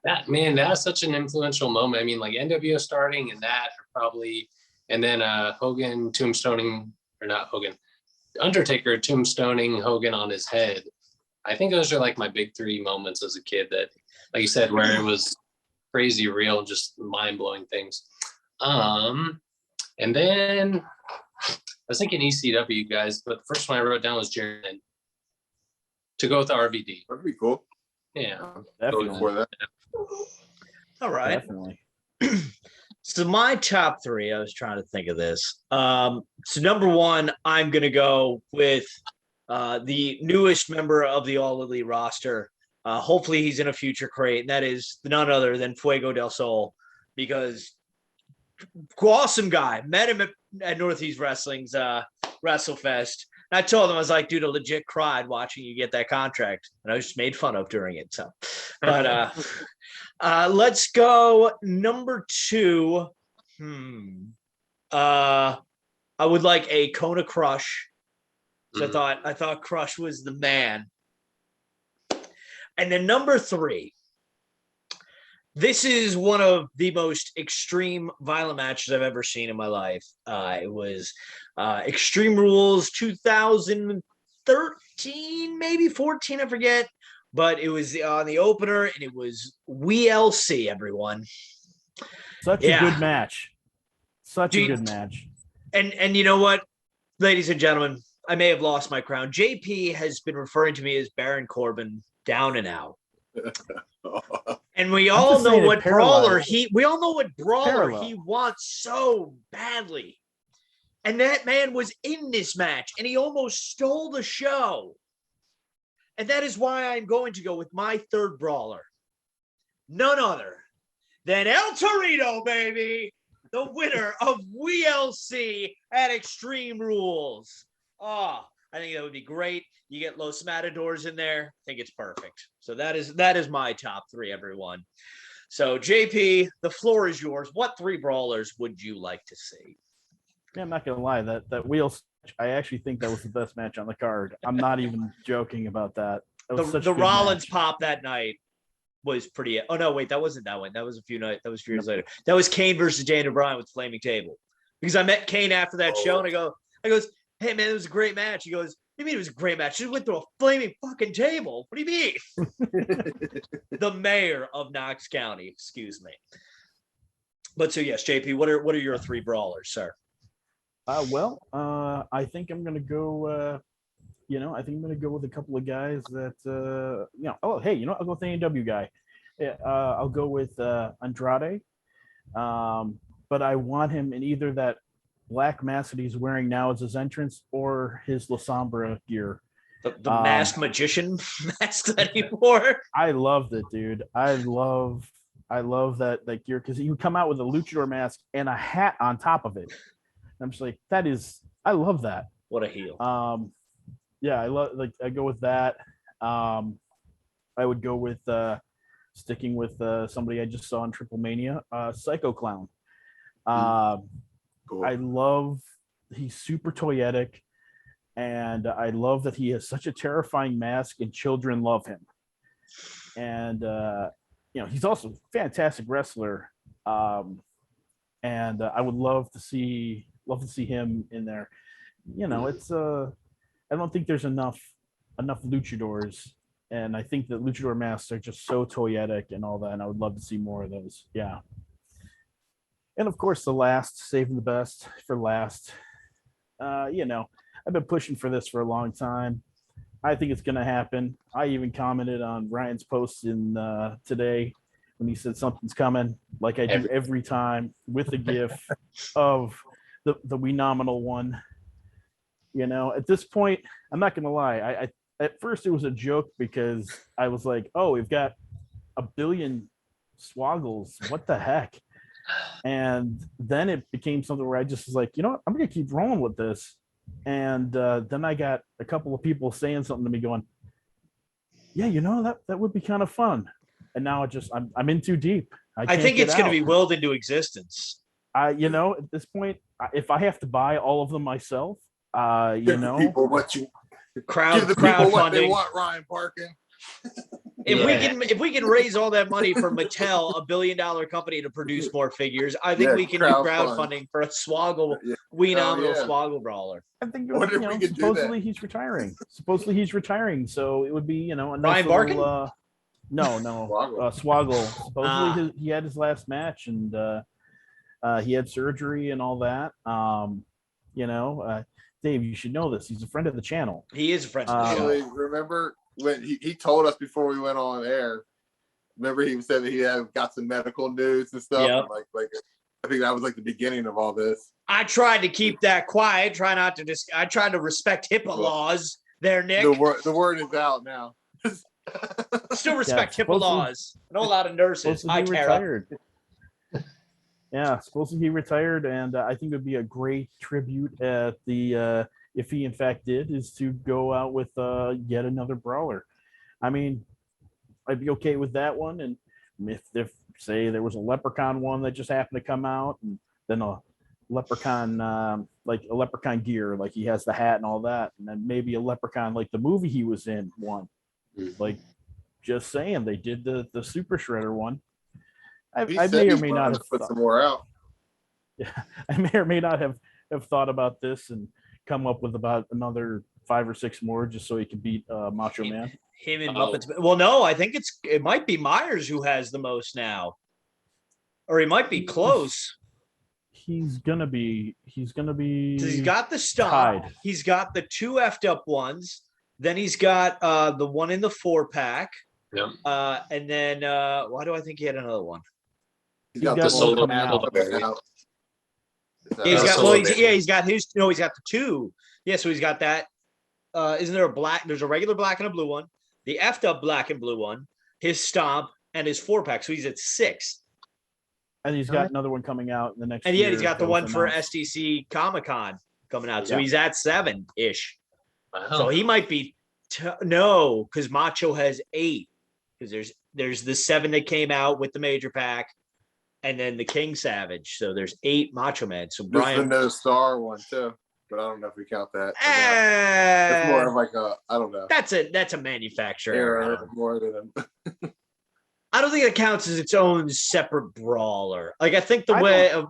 That's such an influential moment. I mean, like NWO starting and that probably, and then Hogan tombstoning, or not Hogan, Undertaker tombstoning Hogan on his head. I think those are like my big 3 moments as a kid that, like you said, where it was crazy real, just mind-blowing things. And then I was thinking ECW guys, but the first one I wrote down was Jared to go with the RVD. That'd be cool. Yeah. Definitely. For that. All right. Definitely. So my top 3, I was trying to think of this. So number 1, I'm going to go with the newest member of the All Elite roster. Hopefully he's in a future crate, and that is none other than Fuego del Sol, because awesome guy. Met him at Northeast Wrestling's WrestleFest. And I told him, I was like, dude, I legit cried watching you get that contract. And I was just made fun of during it. So, but let's go number 2. I would like a Kona Crush. So I thought Crush was the man. And then number 3. This is one of the most extreme violent matches I've ever seen in my life. It was Extreme Rules 2013, maybe 14, I forget. But it was on the opener, and it was WLC, everyone. Such a good match. Such a good match. And you know what, ladies and gentlemen, I may have lost my crown. JP has been referring to me as Baron Corbin down and out. And we all know what brawler he wants so badly. And that man was in this match, and he almost stole the show. And that is why I'm going to go with my 3rd brawler. None other than El Torito, baby. The winner of WLC at Extreme Rules. Oh, I think that would be great. You get Los Matadors in there. I think it's perfect. So that is my top 3, everyone. So JP, the floor is yours. What 3 brawlers would you like to see? Yeah, I'm not gonna lie. That wheels, I actually think that was the best match on the card. I'm not even joking about that. That was The Rollins pop that night. was pretty. Oh no, wait, that wasn't that one. That was a few years later. That was Kane versus Daniel Bryan with Flaming Table. Because I met Kane after that show, and I goes, hey man, it was a great match. He goes, what do you mean it was a great match? You went through a flaming fucking table. What do you mean? The mayor of Knox County, excuse me. But so yes, JP, what are your 3 brawlers, sir? I think I'm gonna go. I think I'm gonna go with a couple of guys that. I'll go with the AEW guy. Yeah, I'll go with Andrade. But I want him in either that black mask that he's wearing now as his entrance or his La Sombra gear. The masked magician mask that he wore. I loved it, dude. I love that gear because he would come out with a luchador mask and a hat on top of it. I'm just like, I love that. What a heel. I go with that. I would go with sticking with somebody I just saw in Triple Mania, Psycho Clown. Cool. He's super toyetic, and I love that he has such a terrifying mask and children love him. And he's also a fantastic wrestler. And I would love to see him in there. It's I don't think there's enough luchadors, and I think that luchador masks are just so toyetic and all that, and I would love to see more of those. Yeah. And of course, saving the best for last. I've been pushing for this for a long time. I think it's going to happen. I even commented on Ryan's post today when he said something's coming, like I do every time, with a GIF of the Weenomenal One. At this point, I'm not going to lie. I at first it was a joke because I was like, oh, we've got 1 billion Swoggles. What the heck? And then it became something where I just was like, I'm going to keep rolling with this. And then I got a couple of people saying something to me going, yeah, that would be kind of fun. And now I'm in too deep. I think it's going to be willed into existence. At this point, if I have to buy all of them myself, give the people what you crowdfunding. What they want, Ryan Parkin. If we can raise all that money for Mattel, $1 billion company, to produce more figures, I think we can do crowdfunding for a Swoggle, Weenomenal Swoggle Brawler. I think supposedly he's retiring. So it would be a nice Ryan Barkin? No, Swoggle. Supposedly he had his last match and he had surgery and all that. Dave, you should know this. He's a friend of the channel. He is a friend of the show. Remember when he told us before we went on air? Remember he said that he had got some medical news and stuff. Yep. Like I think that was like the beginning of all this. I tried to keep that quiet. I tried to respect HIPAA laws. There, Nick. The word is out now. Still respect HIPAA laws. I know a lot of nurses. He retired. Yeah, supposedly he retired, and I think it would be a great tribute at the if he in fact did, is to go out with yet another brawler. I mean, I'd be okay with that one, and if say there was a Leprechaun one that just happened to come out, and then a Leprechaun like a Leprechaun gear, like he has the hat and all that, and then maybe a Leprechaun like the movie he was in one. Like, just saying, they did the Super Shredder one. I may or may not have put some more out. Yeah, I may or may not have thought about this and come up with about another 5 or 6 more just so he can beat Macho Man. Him and Muppets. Well, no, I think it might be Myers who has the most now, or he might be close. He's gonna be. He's got the stomp. Tied. He's got the 2 effed up ones. Then he's got the one in the 4-pack. Yep. And then why do I think he had another one? He's got the solo out. He's got his. No, he's got the 2. Yeah, so he's got that. Isn't there a black? There's a regular black and a blue one. The effed up black and blue one. His stomp and his 4-pack. So he's at 6. And he's got another one coming out in the next. And year, he's got the one for STC Comic-Con coming out. So he's at 7-ish. Wow. So he might be no, because Macho has 8. Because there's the 7 that came out with the major pack, and then the King Savage. So there's 8 Macho Men. So Brian, there's the No Star one too, but I don't know if we count that. It's more of like I don't know. That's a manufacturer more than. I don't think it counts as its own separate brawler. Like I think I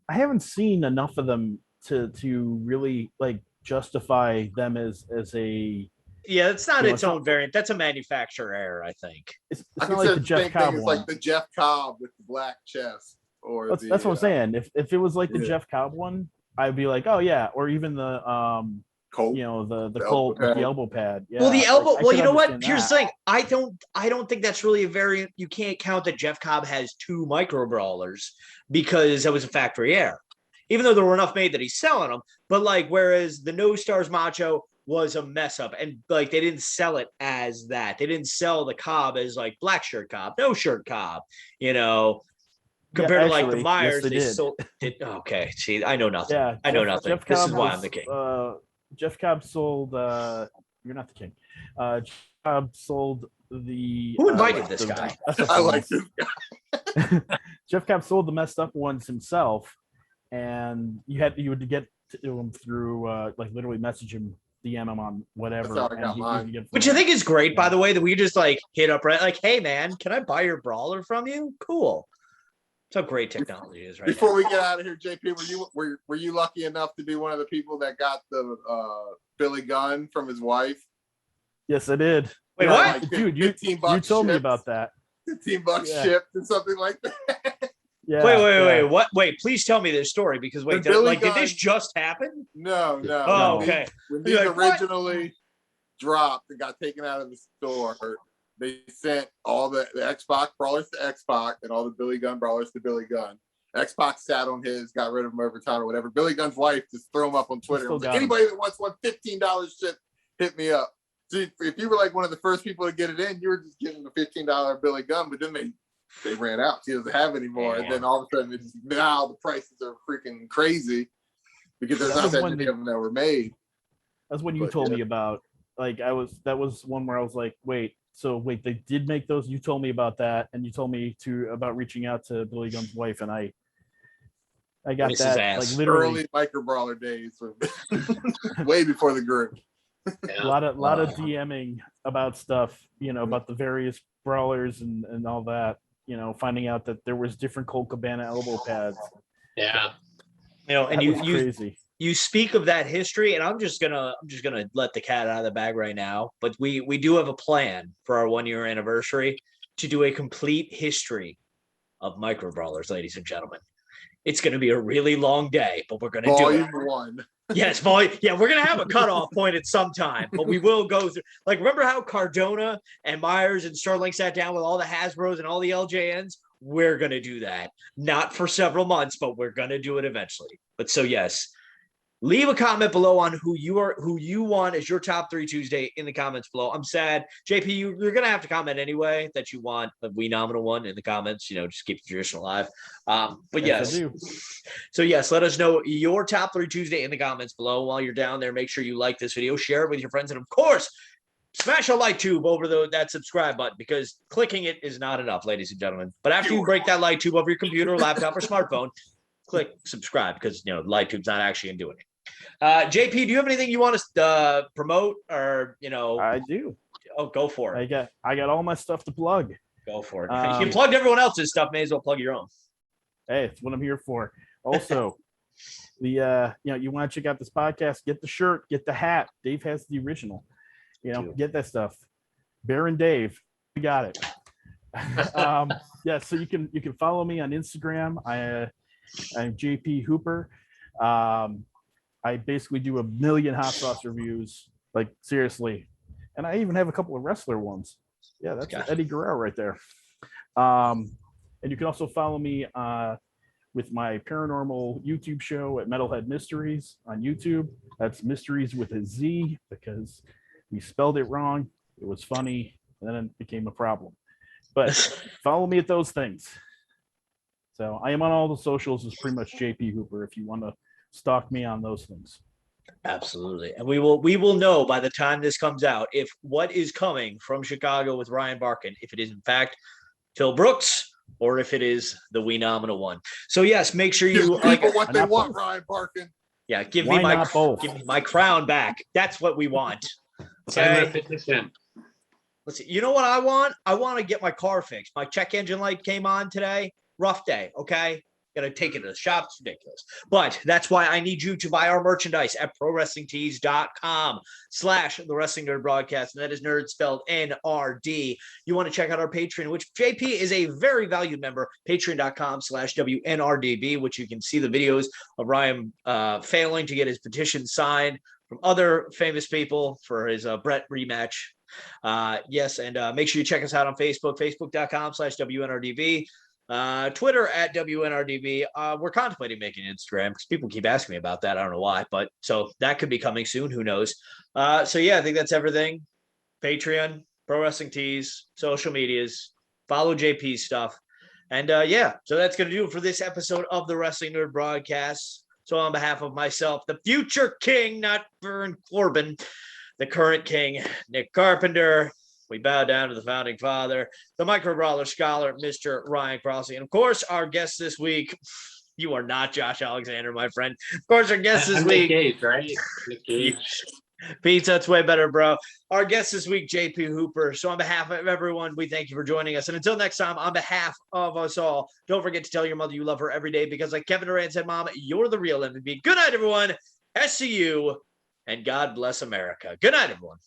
haven't seen enough of them to really like justify them as a. Yeah, it's not its it's own not- variant. That's a manufacturer error, I think. It's I not like the consider Jeff same Cobb thing as one. like the Jeff Cobb with the black chest. Or That's what I'm saying. If it was like the yeah. Jeff Cobb one, I'd be like, oh yeah, or even the Colt. the The Colt elbow with the pad. elbow pad. Yeah, Well, the elbow. I Well, could you know what? understand Here's the that. thing. I don't think that's really a variant. You can't count that Jeff Cobb has 2 micro brawlers because that was a factory error. Even though there were enough made that he's selling them, but like whereas the No Stars Macho was a mess up, and like they didn't sell it as that. They didn't sell the Cobb as like black shirt Cobb, no shirt Cobb. You know, compared to like the actually, Myers, yes, they did. sold. Okay, see, I know nothing. Yeah, I know nothing. Jeff This Cobb is why was, I'm the king. Jeff Cobb sold. You're not the king. Jeff Cobb sold the. Who invited this guy? I like this guy. Jeff Cobb sold the messed up ones himself, and you would get to him through like literally message him, DM him on whatever. That's how I got and mine. you get Which I think is great, by the way, that we just like hit up right like, hey man, can I buy your brawler from you? Cool. That's how great technology is right Before now. we get out of here, JP, were you lucky enough to be one of the people that got the Billy Gunn from his wife? Yes, I did. Wait, Yeah, what? like, dude? You told me about that. $15 Yeah. shipped and something like that. Yeah. Wait, what? Wait, please tell me this story because wait, The Billy did this Gunn- just happen? No. Oh, When okay. When You're these like, what? originally dropped and got taken out of the store, they sent all the Xbox brawlers to Xbox and all the Billy Gunn brawlers to Billy Gunn. Xbox sat on his, got rid of him over time or whatever. Billy Gunn's wife just threw him up on Twitter. Still Was like, got him. anybody that wants one $15 ship, hit me up. So if you were like one of the first people to get it in, you were just getting the $15 Billy Gunn, but then they ran out. He doesn't have any more. And then all of a sudden, now the prices are freaking crazy because there's not that many of them that were made. That's when you But, told yeah. me about. Like that was one where I was like, wait, they did make those. You told me about that, and you told me about reaching out to Billy Gunn's wife, and I got This is that ass. like literally Early micro brawler days, way before the group. a lot of DMing about stuff, about the various brawlers and all that. Finding out that there was different Colt Cabana elbow pads. Yeah. And That was you crazy. you speak of that history, and I'm just gonna let the cat out of the bag right now. But we do have a plan for our 1-year anniversary to do a complete history of micro brawlers, ladies and gentlemen. It's going to be a really long day, but we're going to do it. Volume 1. Yes, yeah, we're going to have a cutoff point at some time, but we will go through. Like, remember how Cardona and Myers and Sterling sat down with all the Hasbros and all the LJNs? We're going to do that. Not for several months, but we're going to do it eventually. But so, yes, leave a comment below on who you want as your top 3 Tuesday in the comments below. I'm sad. JP, you're going to have to comment anyway that you want a Weenomenal One in the comments, just keep the tradition alive. But yes. I do. So yes, let us know your top 3 Tuesday in the comments below. While you're down there, make sure you like this video, share it with your friends, and of course, smash a like tube over that subscribe button because clicking it is not enough, ladies and gentlemen. But after you break that like tube over your computer, laptop, or smartphone, click subscribe because light tube's not actually doing it. JP, do you have anything you want to promote or I do. Oh, go for it. I got all my stuff to plug. Go for it. You plugged everyone else's stuff, may as well plug your own. Hey, it's what I'm here for. Also, you want to check out this podcast, get the shirt, get the hat. Dave has the original. Get that stuff. Bear and Dave, we got it. So you can follow me on Instagram. I'm JP Hooper. I basically do 1 million hot sauce reviews, like seriously, and I even have a couple of wrestler ones. Yeah, that's Eddie Guerrero right there. And you can also follow me with my paranormal YouTube show at Metalhead Mysteries on YouTube. That's Mysteries with a Z because we spelled it wrong. It was funny, and then it became a problem. But follow me at those things. So I am on all the socials as pretty much JP Hooper if you want to stalk me on those things. Absolutely. And we will know by the time this comes out if what is coming from Chicago with Ryan Barkin, if it is in fact Phil Brooks or if it is the Weenomenal One. So yes, make sure you Give people what they want, Ryan Barkin. Yeah, give Why me not both? give me my crown back. That's what we want. Sign Okay. that petition. let's see. You know what I want? I want to get my car fixed. My check engine light came on today. Rough day. Okay. Got to take it to the shop. It's ridiculous. But that's why I need you to buy our merchandise at prowrestlingtees.com/the Wrestling Nerd Broadcast. And that is nerd spelled N-R-D. You want to check out our Patreon, which JP is a very valued member, patreon.com/WNRDB, which you can see the videos of Ryan failing to get his petition signed from other famous people for his Brett rematch. Yes, and make sure you check us out on Facebook, facebook.com/WNRDB. Twitter at WNRDB. We're contemplating making Instagram because people keep asking me about that. I don't know why, but so that could be coming soon. Who knows? So yeah, I think that's everything. Patreon, Pro Wrestling Tees, social medias, follow JP's stuff. And yeah, so that's going to do it for this episode of the Wrestling Nerd Broadcast. So on behalf of myself, the future king, not Vern Corbin, the current king, Nick Carpenter, we bow down to the founding father, the micro brawler scholar, Mr. Ryan Crossley. And of course, our guest this week, you are not Josh Alexander, my friend. Of course, our guest this week. Nick Gage, right? Nick Gage. Pizza, that's way better, bro. Our guest this week, JP Hooper. So on behalf of everyone, we thank you for joining us. And until next time, on behalf of us all, don't forget to tell your mother you love her every day because like Kevin Durant said, Mom, you're the real MVP. Good night, everyone. SCU, and God bless America. Good night, everyone.